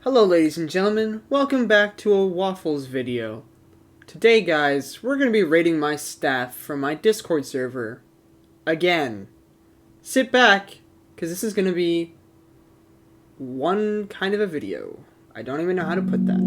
Hello ladies and gentlemen, welcome back to a Waffles video. Today guys, we're going to be rating my staff from my Discord server. Again. Sit back, because this is going to be one kind of a video. I don't even know how to put that.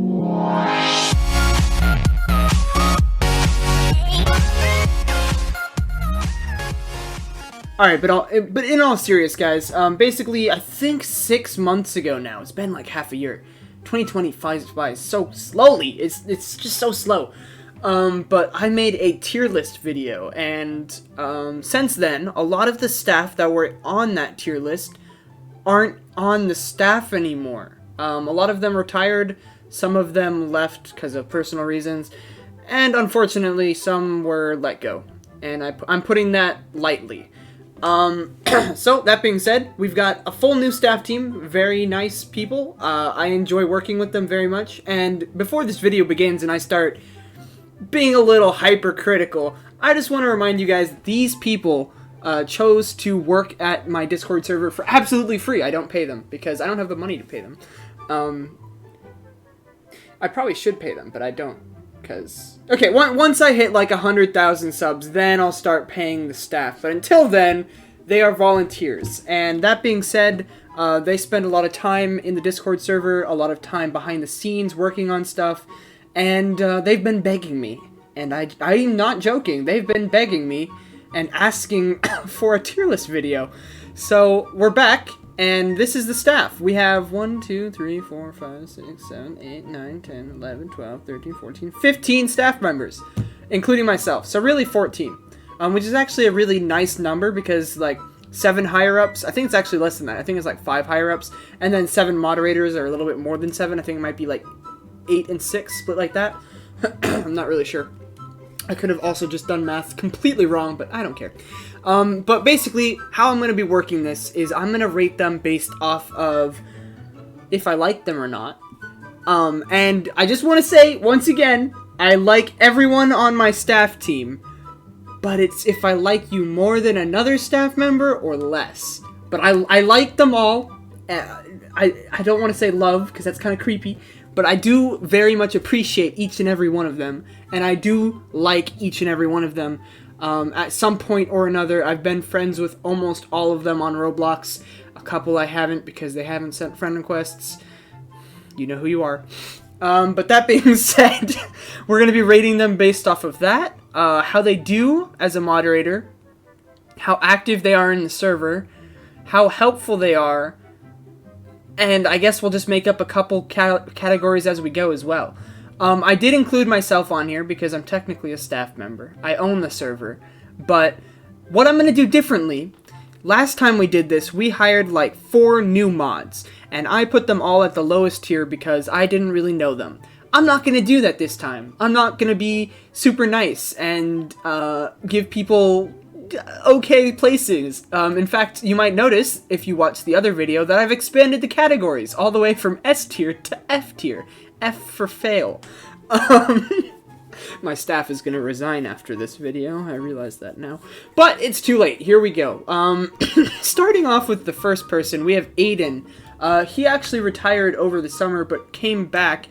Alright, but in all serious, guys, basically, I think 6 months ago now, it's been like half a year. 2020 flies by so slowly, it's just so slow. But I made a tier list video, and since then, a lot of the staff that were on that tier list aren't on the staff anymore. A lot of them retired, some of them left because of personal reasons, and unfortunately, some were let go. And I'm putting that lightly. So, that being said, we've got a full new staff team, very nice people. I enjoy working with them very much, and before this video begins and I start being a little hypercritical, I just want to remind you guys, these people chose to work at my Discord server for absolutely free. I don't pay them, because I don't have the money to pay them. I probably should pay them, but I don't. Because, okay, once I hit like 100,000 subs, then I'll start paying the staff. But until then, they are volunteers. And that being said, they spend a lot of time in the Discord server, a lot of time behind the scenes working on stuff. And they've been begging me. And I'm not joking. They've been begging me and asking for a tier list video. So, we're back. And this is the staff. We have 1, 2, 3, 4, 5, 6, 7, 8, 9, 10, 11, 12, 13, 14, 15 staff members, including myself. So really 14, which is actually a really nice number because like 7 higher-ups, I think it's actually less than that. I think it's like 5 higher-ups, and then 7 moderators are a little bit more than 7. I think it might be like 8 and 6, split like that. I'm not really sure. I could have also just done math completely wrong, but I don't care. But basically, how I'm going to be working this is I'm going to rate them based off of if I like them or not. And I just want to say, once again, I like everyone on my staff team, but it's if I like you more than another staff member or less. But I like them all. I don't want to say love, because that's kind of creepy. But I do very much appreciate each and every one of them, and I do like each and every one of them. At some point or another, I've been friends with almost all of them on Roblox. A couple I haven't because they haven't sent friend requests. You know who you are. But that being said, we're going to be rating them based off of that. How they do as a moderator, how active they are in the server, how helpful they are, and I guess we'll just make up a couple categories as we go as well. I did include myself on here because I'm technically a staff member. I own the server. But what I'm going to do differently, last time we did this, we hired like 4 new mods. And I put them all at the lowest tier because I didn't really know them. I'm not going to do that this time. I'm not going to be super nice and give people okay places. In fact, you might notice, if you watch the other video, that I've expanded the categories all the way from S tier to F tier. F for fail. My staff is going to resign after this video. I realize that now. But it's too late. Here we go. Starting off with the first person, we have Aiden. He actually retired over the summer, but came back.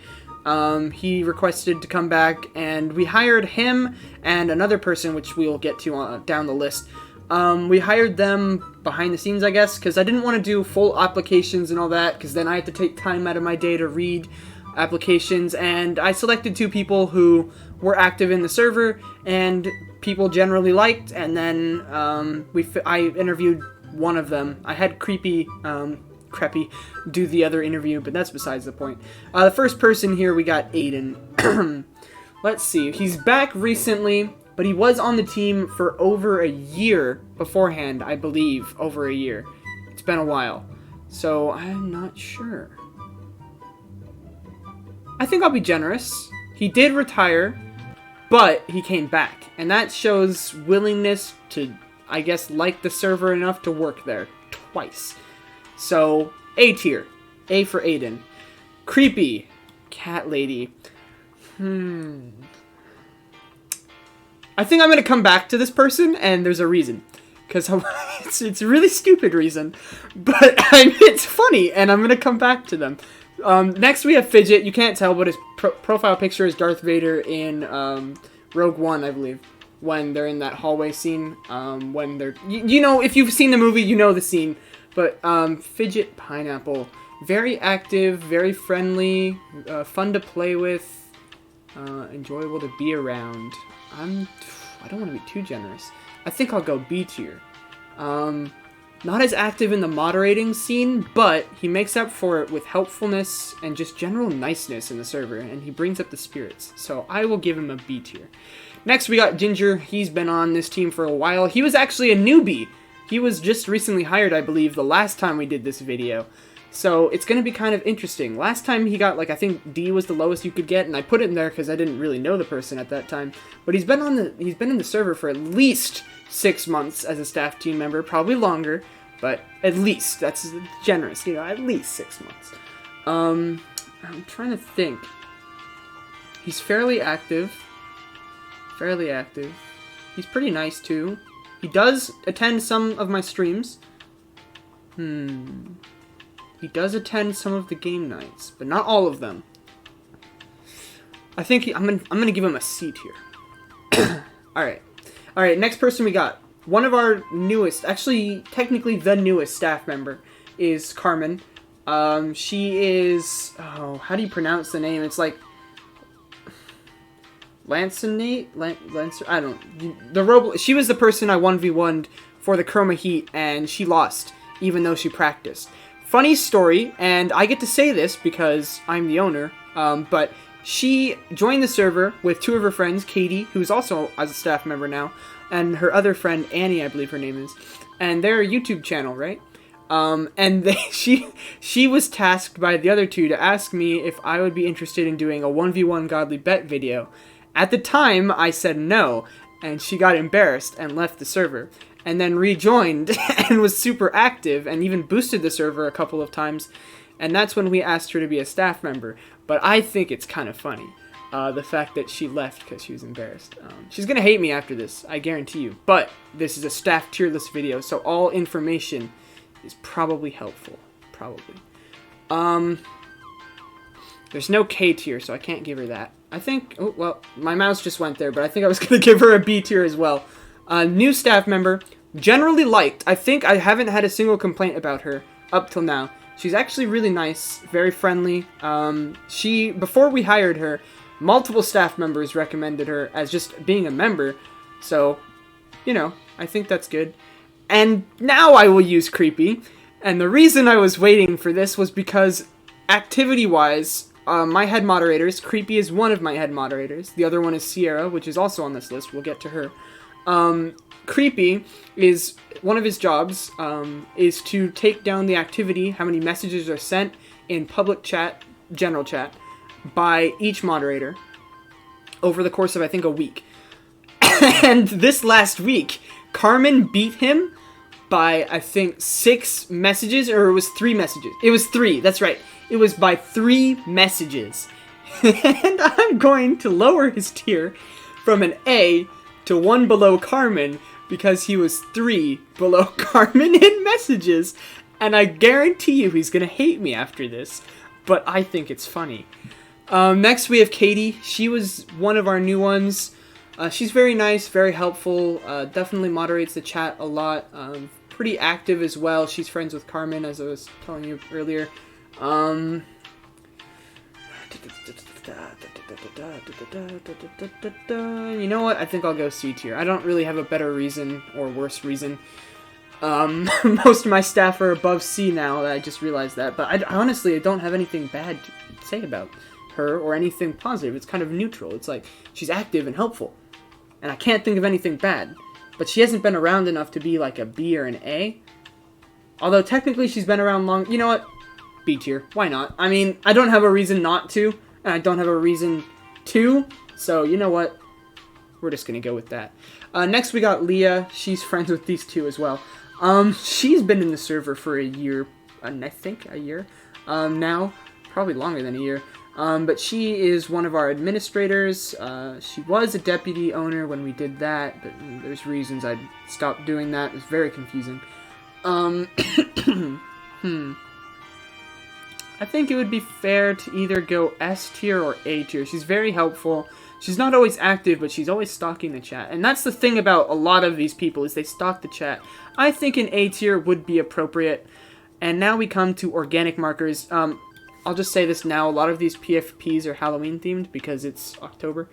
He requested to come back, and we hired him and another person, which we'll get to down the list. We hired them behind the scenes, I guess, because I didn't want to do full applications and all that, because then I had to take time out of my day to read applications, and I selected 2 people who were active in the server, and people generally liked, and then I interviewed one of them. I had Creepy do the other interview, but that's besides the point. The first person here, we got Aiden. Let's see, he's back recently, but he was on the team for over a year beforehand, I believe, over a year. It's been a while, so I'm not sure. I think I'll be generous. He did retire, but he came back, and that shows willingness to, I guess, like the server enough to work there twice. So, A tier. A for Aiden. Creepy. Cat lady. I think I'm going to come back to this person, and there's a reason. Because it's a really stupid reason, but it's funny, and I'm going to come back to them. Next we have Fidget. You can't tell, but his profile picture is Darth Vader in Rogue One, I believe. When they're in that hallway scene, when they're... You know, if you've seen the movie, you know the scene. But Fidget Pineapple, very active, very friendly, fun to play with, enjoyable to be around. I don't want to be too generous. I think I'll go B tier. Not as active in the moderating scene, but he makes up for it with helpfulness and just general niceness in the server, and he brings up the spirits. So I will give him a B tier. Next, we got Ginger. He's been on this team for a while. He was actually a newbie. He was just recently hired, I believe, the last time we did this video. So it's going to be kind of interesting. Last time he got, like, I think D was the lowest you could get, and I put it in there because I didn't really know the person at that time. But he's been in the server for at least 6 months as a staff team member, probably longer, but at least. That's generous, you know, at least 6 months. I'm trying to think. He's fairly active. He's pretty nice, too. He does attend some of my streams. He does attend some of the game nights, but not all of them. I think I'm gonna give him a C tier. All right. Next person we got, one of our newest, actually technically the newest staff member, is Carmen. She is, how do you pronounce the name? It's like Lancer. I don't. She was the person I 1v1'd for the Chroma Heat, and she lost, even though she practiced. Funny story, and I get to say this because I'm the owner, but she joined the server with 2 of her friends, Katie, who's also as a staff member now, and her other friend, Annie, I believe her name is, and their YouTube channel, right? And she was tasked by the other 2 to ask me if I would be interested in doing a 1v1 Godly Bet video. At the time, I said no, and she got embarrassed and left the server. And then rejoined and was super active and even boosted the server a couple of times. And that's when we asked her to be a staff member. But I think it's kind of funny, the fact that she left because she was embarrassed. She's going to hate me after this, I guarantee you. But this is a staff tier list video, so all information is probably helpful. Probably. There's no K tier, so I can't give her that. I think... Oh, well, my mouse just went there, but I think I was going to give her a B tier as well. New staff member. Generally liked. I think I haven't had a single complaint about her up till now. She's actually really nice, very friendly. Before we hired her, multiple staff members recommended her as just being a member. So, you know, I think that's good. And now I will use Creepy. And the reason I was waiting for this was because activity-wise, my head moderators, Creepy is one of my head moderators. The other one is Sierra, which is also on this list. We'll get to her. Creepy is, one of his jobs, is to take down the activity, how many messages are sent in public chat, general chat, by each moderator over the course of, I think, a week. And this last week, Carmen beat him by, I think, 6 messages, or it was 3 messages. It was 3, that's right. It was by 3 messages. And I'm going to lower his tier from an A to 1 below Carmen, because he was 3 below Carmen in messages, and I guarantee you he's gonna hate me after this, but I think it's funny. Next we have Katie. She was one of our new ones. She's very nice, very helpful, definitely moderates the chat a lot, pretty active as well. She's friends with Carmen, as I was telling you earlier. You know what? I think I'll go C tier. I don't really have a better reason or worse reason. Most of my staff are above C now. I just realized that. But I honestly don't have anything bad to say about her or anything positive. It's kind of neutral. It's like she's active and helpful. And I can't think of anything bad. But she hasn't been around enough to be like a B or an A. Although technically she's been around long. You know what? B tier. Why not? I mean, I don't have a reason not to. And I don't have a reason to, so you know what? We're just gonna go with that. Next we got Leah. She's friends with these 2 as well. She's been in the server for a year, I think a year now, probably longer than a year. But she is one of our administrators. She was a deputy owner when we did that, but there's reasons I stopped doing that. It was very confusing. I think it would be fair to either go S tier or A tier. She's very helpful. She's not always active, but she's always stalking the chat. And that's the thing about a lot of these people, is they stalk the chat. I think an A tier would be appropriate. And now we come to organic markers. I'll just say this now. A lot of these PFPs are Halloween themed because it's October.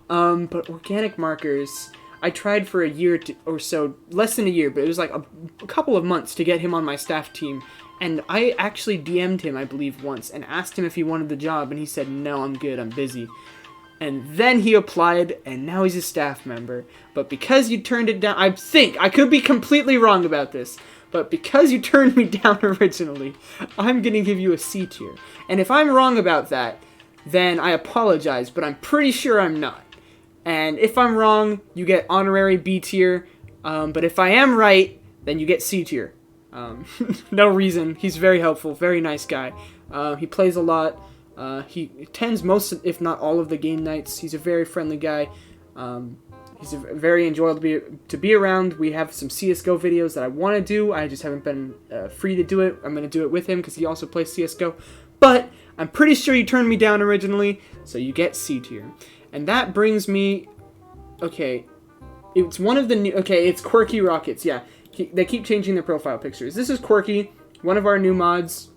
But organic markers, I tried for a year or so, less than a year, but it was like a couple of months to get him on my staff team. And I actually DM'd him, I believe, once and asked him if he wanted the job. And he said, no, I'm good, I'm busy. And then he applied, and now he's a staff member. But because you turned it down, I could be completely wrong about this, but because you turned me down originally, I'm going to give you a C tier. And if I'm wrong about that, then I apologize, but I'm pretty sure I'm not. And if I'm wrong, you get honorary B tier, but if I am right, then you get C tier. No reason. He's very helpful, very nice guy. He plays a lot. He attends most, if not all, of the game nights. He's a very friendly guy. He's very enjoyable to be around. We have some CSGO videos that I want to do. I just haven't been free to do it. I'm going to do it with him because he also plays CSGO. But I'm pretty sure you turned me down originally, so you get C tier. And that brings me... Okay, it's one of the new... Okay, it's Quirky Rockets, yeah. They keep changing their profile pictures. This is Quirky, one of our new mods.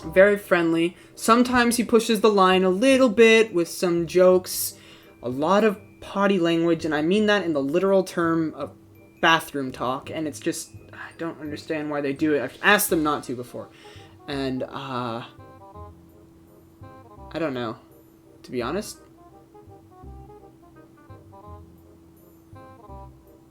Very friendly. Sometimes he pushes the line a little bit with some jokes. A lot of potty language, and I mean that in the literal term of bathroom talk. And it's just, I don't understand why they do it. I've asked them not to before. And, I don't know, to be honest.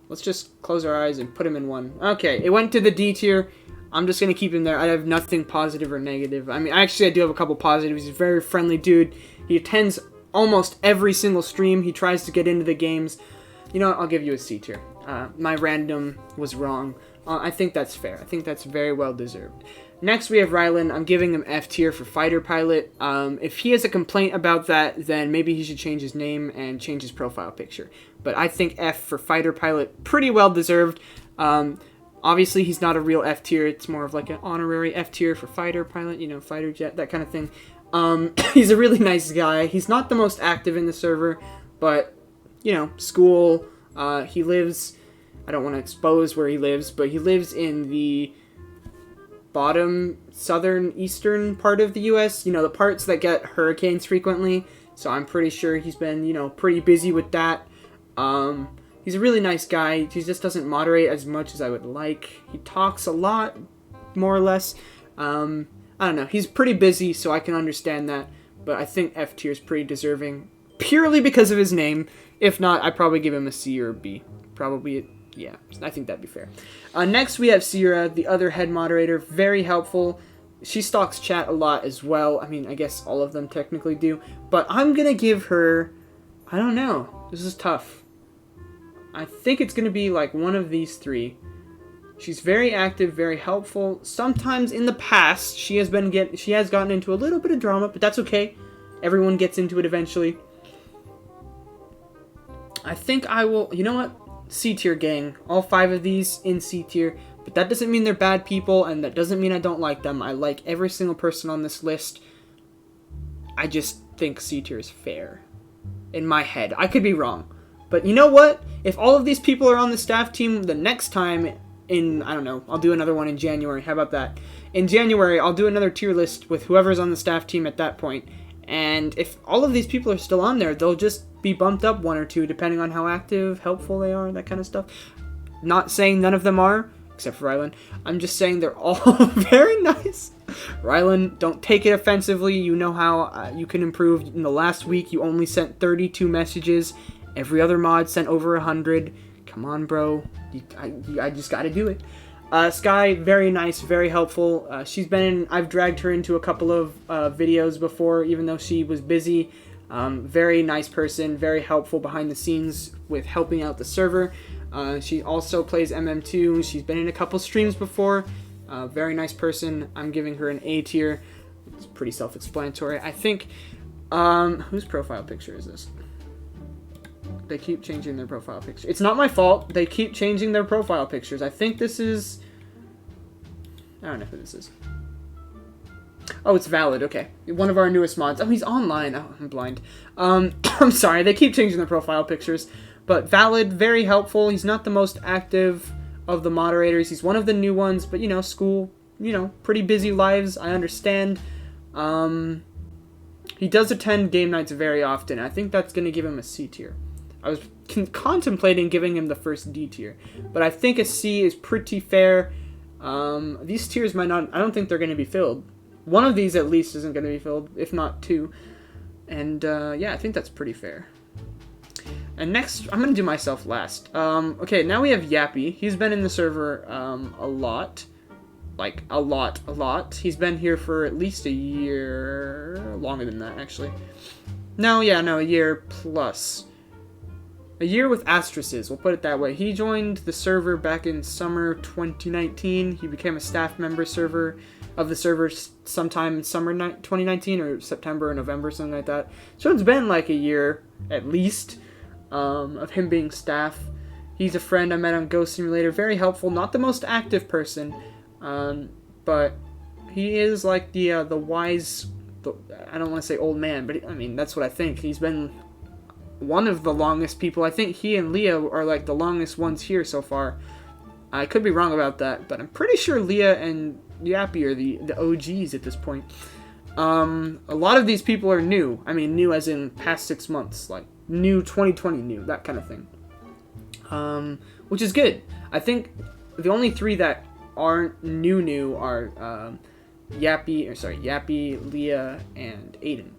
Let's just close our eyes and put him in one. Okay, it went to the D tier. I'm just going to keep him there. I have nothing positive or negative. I mean, actually, I do have a couple positives. He's a very friendly dude. He attends almost every single stream. He tries to get into the games. You know what? I'll give you a C tier. My random was wrong. I think that's fair. I think that's very well deserved. Next, we have Rylan. I'm giving him F tier for fighter pilot. If he has a complaint about that, then maybe he should change his name and change his profile picture. But I think F for fighter pilot, pretty well deserved. Obviously, he's not a real F tier. It's more of like an honorary F tier for fighter pilot, you know, fighter jet, that kind of thing. He's a really nice guy. He's not the most active in the server, but, you know, school. He lives, I don't want to expose where he lives, but he lives in the bottom southern eastern part of the US, you know, the parts that get hurricanes frequently. So I'm pretty sure he's been, you know, pretty busy with that. He's a really nice guy. He just doesn't moderate as much as I would like. He talks a lot, more or less. I don't know. He's pretty busy, so I can understand that. But I think F tier is pretty deserving, purely because of his name. If not, I'd probably give him a C or a B. Probably, yeah. I think that'd be fair. Next, we have Sierra, the other head moderator. Very helpful. She stalks chat a lot as well. I mean, I guess all of them technically do. But I'm going to give her... I don't know. This is tough. I think it's going to be like one of these three. She's very active, very helpful. Sometimes in the past, she has gotten into a little bit of drama, but that's okay. Everyone gets into it eventually. I think I will... You know what? C tier, gang. All 5 of these in C tier. But that doesn't mean they're bad people, and that doesn't mean I don't like them. I like every single person on this list. I just think C tier is fair. In my head. I could be wrong. But you know what? If all of these people are on the staff team, the next time in, I don't know, I'll do another one in January. How about that? In January, I'll do another tier list with whoever's on the staff team at that point. And if all of these people are still on there, they'll just be bumped up 1 or 2, depending on how active, helpful they are, that kind of stuff. Not saying none of them are, except for Rylan. I'm just saying they're all very nice. Rylan, don't take it offensively. You know how you can improve. In the last week, you only sent 32 messages. Every other mod sent over 100. Come on, bro. I just gotta do it. Sky, very nice, very helpful. I've dragged her into a couple of videos before, even though she was busy. Very nice person, very helpful behind the scenes with helping out the server. She also plays MM2. She's been in a couple streams before. Very nice person. I'm giving her an A tier. It's pretty self-explanatory. I think, whose profile picture is this? They keep changing their profile picture. It's not my fault. They keep changing their profile pictures. I think this is... I don't know who this is. Oh, it's valid. Okay. One of our newest mods. Oh, he's online. Oh, I'm blind. I'm sorry. They keep changing their profile pictures. But valid, very helpful. He's not the most active of the moderators. He's one of the new ones. But, you know, school, you know, pretty busy lives. I understand. He does attend game nights very often. I think that's going to give him a C tier. I was contemplating giving him the first D tier. But I think a C is pretty fair. These tiers might not... I don't think they're going to be filled. One of these, at least, isn't going to be filled, if not two. And, yeah, I think that's pretty fair. And next, I'm going to do myself last. Okay, now we have Yappy. He's been in the server, a lot. Like, a lot. He's been here for at least a year... Longer than that, actually. No, a year plus. A year with asterisks, we'll put it that way. He joined the server back in summer 2019. He became a staff member of the server sometime in summer 2019 or September or November, something like that. So it's been like a year, at least, of him being staff. He's a friend I met on Ghost Simulator. Very helpful. Not the most active person, but he is like the wise... I don't want to say old man, but I mean, that's what I think. He's been one of the longest people. I think he and Leah are like the longest ones here so far. I could be wrong about that, but I'm pretty sure Leah and Yappy are the OGs at this point. A lot of these people are new. I mean, new as in past 6 months. Like, new 2020 new, that kind of thing. Which is good. I think the only three that aren't new are Yappy, Leah, and Aiden.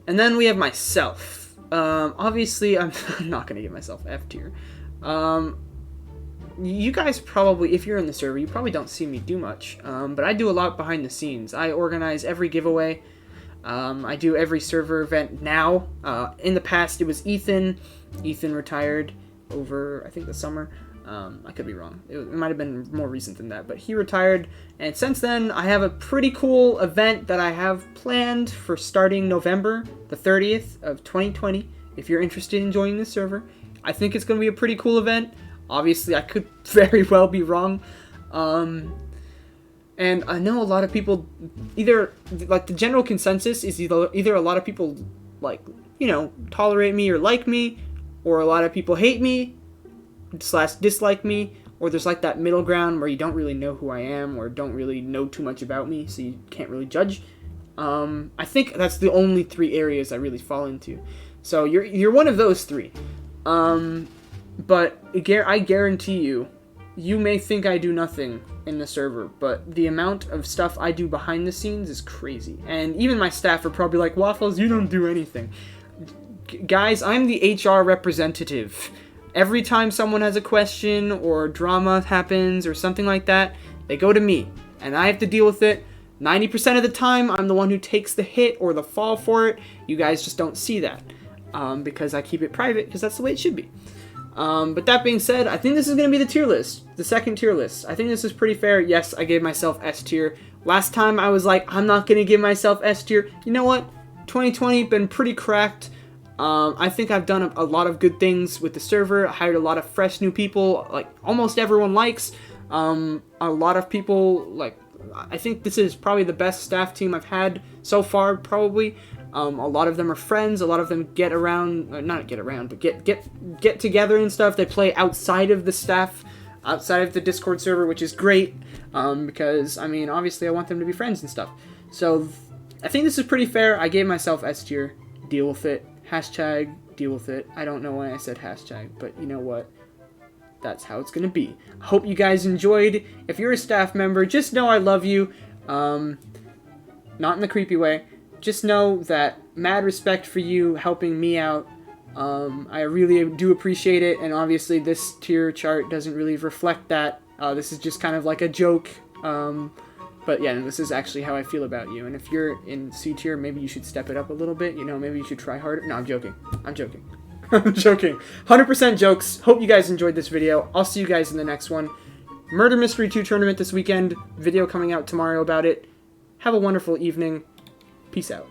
And then we have myself. Obviously, I'm not going to give myself F tier. You guys probably, if you're in the server, you probably don't see me do much. But I do a lot behind the scenes. I organize every giveaway. I do every server event now. In the past, it was Ethan. Ethan retired over, I think, the summer. I could be wrong. It might have been more recent than that, but he retired, and since then, I have a pretty cool event that I have planned for starting November the 30th of 2020, if you're interested in joining the server. I think it's going to be a pretty cool event. Obviously, I could very well be wrong. And I know a lot of people, either, like, the general consensus is either a lot of people, like, you know, tolerate me or like me, or a lot of people hate me, / dislike me, or there's like that middle ground where you don't really know who I am or don't really know too much about me, so you can't really judge. I think that's the only 3 areas I really fall into. So you're one of those 3. But I guarantee you may think I do nothing in the server, but the amount of stuff I do behind the scenes is crazy. And even my staff are probably like, Waffles, you don't do anything. Guys, I'm the HR representative. Every time someone has a question or drama happens or something like that, they go to me, and I have to deal with it. 90% of the time, I'm the one who takes the hit or the fall for it. You guys just don't see that, because I keep it private, because that's the way it should be. But that being said, I think this is going to be the tier list, the second tier list. I think this is pretty fair. Yes, I gave myself S tier. Last time I was like, I'm not going to give myself S tier. You know what? 2020 been pretty cracked. I think I've done a lot of good things with the server. I hired a lot of fresh new people, like almost everyone likes. A lot of people, like, I think this is probably the best staff team I've had so far, probably. A lot of them are friends. A lot of them get around, not get around, but get together and stuff. They play outside of the staff, outside of the Discord server, which is great, because, I mean, obviously I want them to be friends and stuff. So, I think this is pretty fair. I gave myself S tier. Deal with it. Hashtag deal with it. I don't know why I said hashtag, but you know what? That's how it's going to be. I hope you guys enjoyed. If you're a staff member, just know I love you. Not in the creepy way. Just know that mad respect for you helping me out. I really do appreciate it, and obviously this tier chart doesn't really reflect that. This is just kind of like a joke. But yeah, this is actually how I feel about you. And if you're in C tier, maybe you should step it up a little bit. You know, maybe you should try harder. No, I'm joking. I'm joking. I'm joking. 100% jokes. Hope you guys enjoyed this video. I'll see you guys in the next one. Murder Mystery 2 tournament this weekend. Video coming out tomorrow about it. Have a wonderful evening. Peace out.